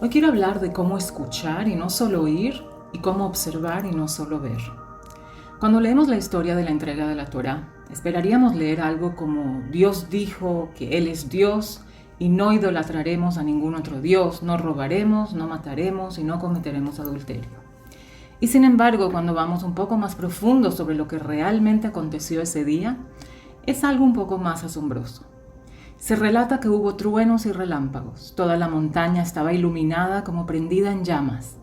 Hoy quiero hablar de cómo escuchar y no solo oír, y cómo observar y no solo ver. Cuando leemos la historia de la entrega de la Torá, esperaríamos leer algo como Dios dijo que Él es Dios y no idolatraremos a ningún otro Dios, no robaremos, no mataremos y no cometeremos adulterio. Y sin embargo, cuando vamos un poco más profundo sobre lo que realmente aconteció ese día, es algo un poco más asombroso. Se relata que hubo truenos y relámpagos, toda la montaña estaba iluminada como prendida en llamas,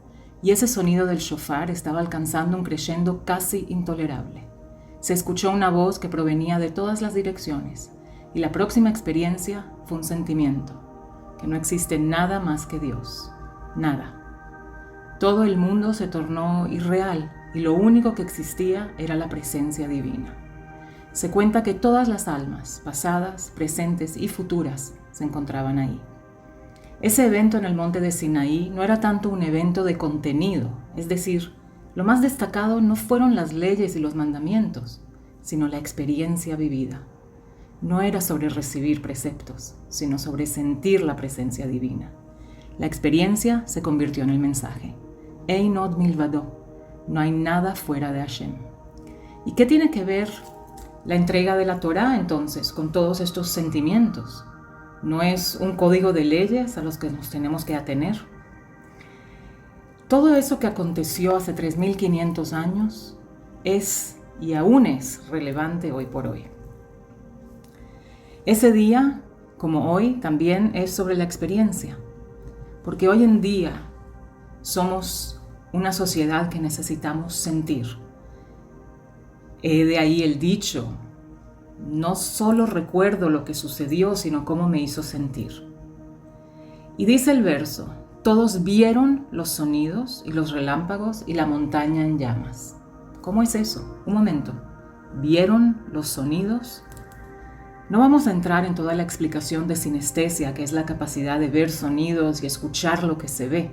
y ese sonido del shofar estaba alcanzando un crescendo casi intolerable. Se escuchó una voz que provenía de todas las direcciones, y la próxima experiencia fue un sentimiento, que no existe nada más que Dios, nada. Todo el mundo se tornó irreal, y lo único que existía era la presencia divina. Se cuenta que todas las almas, pasadas, presentes y futuras, se encontraban ahí. Ese evento en el monte de Sinaí no era tanto un evento de contenido, es decir, lo más destacado no fueron las leyes y los mandamientos, sino la experiencia vivida. No era sobre recibir preceptos, sino sobre sentir la presencia divina. La experiencia se convirtió en el mensaje. Ein od milvado, no hay nada fuera de Hashem. ¿Y qué tiene que ver la entrega de la Torá, entonces, con todos estos sentimientos? ¿No es un código de leyes a los que nos tenemos que atener? Todo eso que aconteció hace 3.500 años es y aún es relevante hoy por hoy. Ese día, como hoy, también es sobre la experiencia, porque hoy en día somos una sociedad que necesitamos sentir. De ahí el dicho, no solo recuerdo lo que sucedió, sino cómo me hizo sentir. Y dice el verso, todos vieron los sonidos y los relámpagos y la montaña en llamas. ¿Cómo es eso? Un momento. ¿Vieron los sonidos? No vamos a entrar en toda la explicación de sinestesia, que es la capacidad de ver sonidos y escuchar lo que se ve,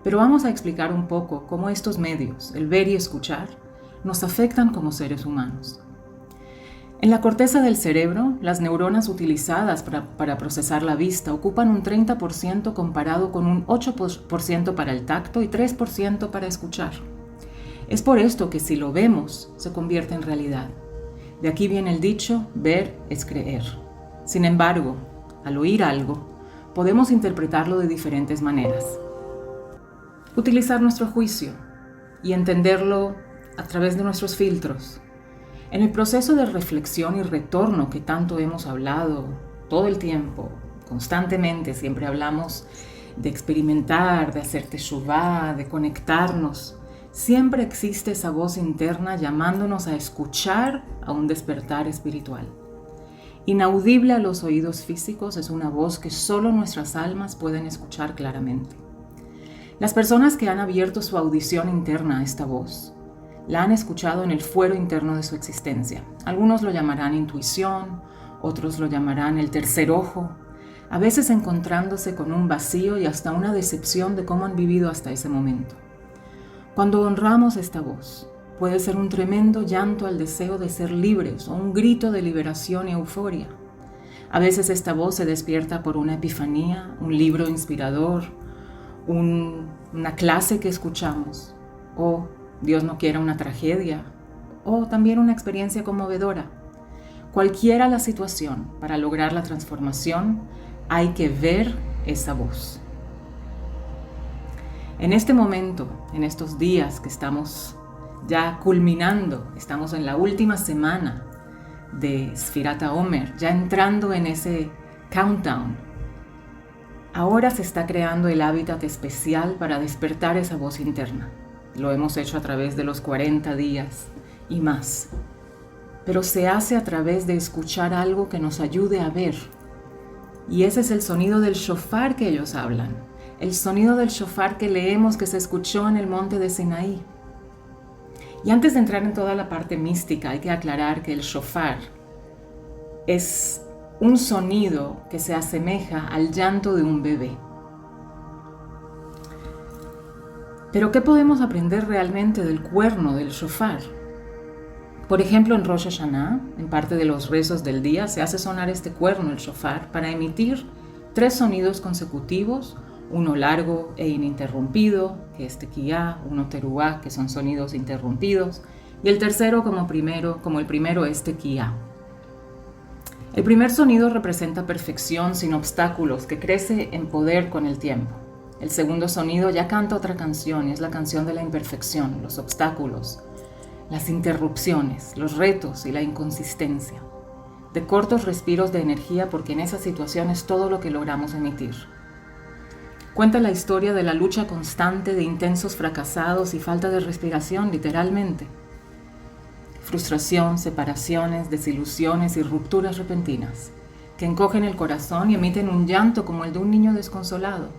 pero vamos a explicar un poco cómo estos medios, el ver y escuchar, nos afectan como seres humanos. En la corteza del cerebro, las neuronas utilizadas para procesar la vista ocupan un 30% comparado con un 8% para el tacto y 3% para escuchar. Es por esto que si lo vemos, se convierte en realidad. De aquí viene el dicho, ver es creer. Sin embargo, al oír algo, podemos interpretarlo de diferentes maneras. Utilizar nuestro juicio y entenderlo a través de nuestros filtros. En el proceso de reflexión y retorno que tanto hemos hablado todo el tiempo, constantemente, siempre hablamos de experimentar, de hacer teshuvá, de conectarnos. Siempre existe esa voz interna llamándonos a escuchar a un despertar espiritual. Inaudible a los oídos físicos, es una voz que solo nuestras almas pueden escuchar claramente. Las personas que han abierto su audición interna a esta voz, la han escuchado en el fuero interno de su existencia. Algunos lo llamarán intuición, otros lo llamarán el tercer ojo, a veces encontrándose con un vacío y hasta una decepción de cómo han vivido hasta ese momento. Cuando honramos esta voz, puede ser un tremendo llanto al deseo de ser libres o un grito de liberación y euforia. A veces esta voz se despierta por una epifanía, un libro inspirador, una clase que escuchamos, o Dios no quiera una tragedia, o también una experiencia conmovedora. Cualquiera la situación, para lograr la transformación, hay que ver esa voz. En este momento, en estos días que estamos ya culminando, estamos en la última semana de Sfirat HaOmer, ya entrando en ese countdown, ahora se está creando el hábitat especial para despertar esa voz interna. Lo hemos hecho a través de los 40 días y más. Pero se hace a través de escuchar algo que nos ayude a ver. Y ese es el sonido del shofar que ellos hablan. El sonido del shofar que leemos que se escuchó en el monte de Sinaí. Y antes de entrar en toda la parte mística, hay que aclarar que el shofar es un sonido que se asemeja al llanto de un bebé. Pero ¿qué podemos aprender realmente del cuerno del shofar? Por ejemplo, en Rosh Hashanah, en parte de los rezos del día, se hace sonar este cuerno, el shofar, para emitir 3 sonidos consecutivos uno largo e ininterrumpido, que es tequiyá, uno teruá, que son sonidos interrumpidos, y el tercero como el primero es tequiyá. El primer sonido representa perfección sin obstáculos, que crece en poder con el tiempo. El segundo sonido ya canta otra canción, y es la canción de la imperfección, los obstáculos, las interrupciones, los retos y la inconsistencia, de cortos respiros de energía, porque en esa situación es todo lo que logramos emitir. Cuenta la historia de la lucha constante de intensos fracasados y falta de respiración, literalmente. Frustración, separaciones, desilusiones y rupturas repentinas, que encogen el corazón y emiten un llanto como el de un niño desconsolado.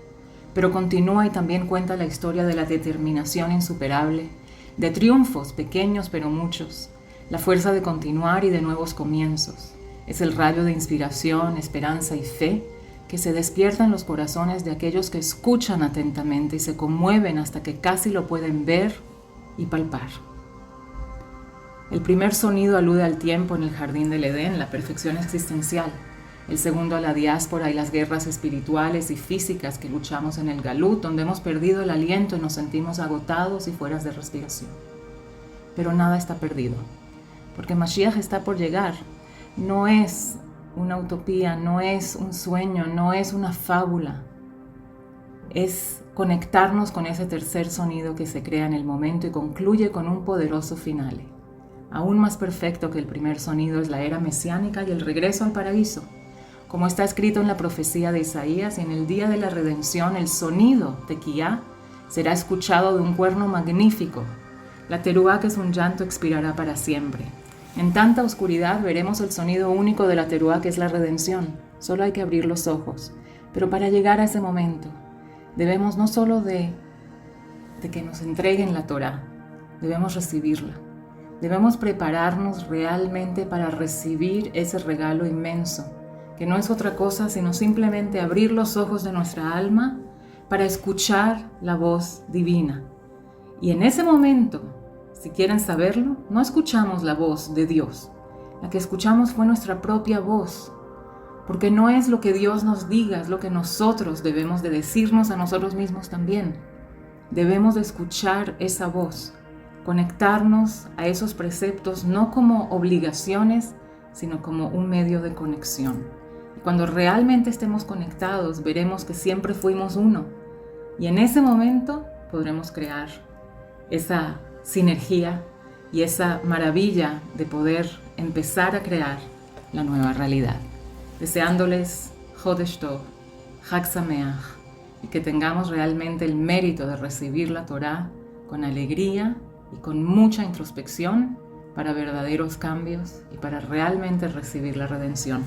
Pero continúa y también cuenta la historia de la determinación insuperable, de triunfos pequeños pero muchos, la fuerza de continuar y de nuevos comienzos. Es el rayo de inspiración, esperanza y fe que se despierta en los corazones de aquellos que escuchan atentamente y se conmueven hasta que casi lo pueden ver y palpar. El primer sonido alude al tiempo en el jardín del Edén, la perfección existencial. El segundo a la diáspora y las guerras espirituales y físicas que luchamos en el Galut, donde hemos perdido el aliento y nos sentimos agotados y fuera de respiración. Pero nada está perdido, porque Mashiach está por llegar. No es una utopía, no es un sueño, no es una fábula. Es conectarnos con ese tercer sonido que se crea en el momento y concluye con un poderoso finale. Aún más perfecto que el primer sonido es la era mesiánica y el regreso al paraíso. Como está escrito en la profecía de Isaías, en el día de la redención el sonido tequiyá será escuchado de un cuerno magnífico. La teruá, que es un llanto, expirará para siempre. En tanta oscuridad veremos el sonido único de la teruá, que es la redención. Solo hay que abrir los ojos. Pero para llegar a ese momento, debemos no solo de que nos entreguen la Torá, debemos recibirla. Debemos prepararnos realmente para recibir ese regalo inmenso, que no es otra cosa sino simplemente abrir los ojos de nuestra alma para escuchar la voz divina. Y en ese momento, si quieren saberlo, no escuchamos la voz de Dios. La que escuchamos fue nuestra propia voz, porque no es lo que Dios nos diga, es lo que nosotros debemos de decirnos a nosotros mismos también. Debemos de escuchar esa voz, conectarnos a esos preceptos no como obligaciones, sino como un medio de conexión. Y cuando realmente estemos conectados, veremos que siempre fuimos uno. Y en ese momento podremos crear esa sinergia y esa maravilla de poder empezar a crear la nueva realidad. Deseándoles Chodesh Tov, Chag Sameach, y que tengamos realmente el mérito de recibir la Torá con alegría y con mucha introspección para verdaderos cambios y para realmente recibir la redención.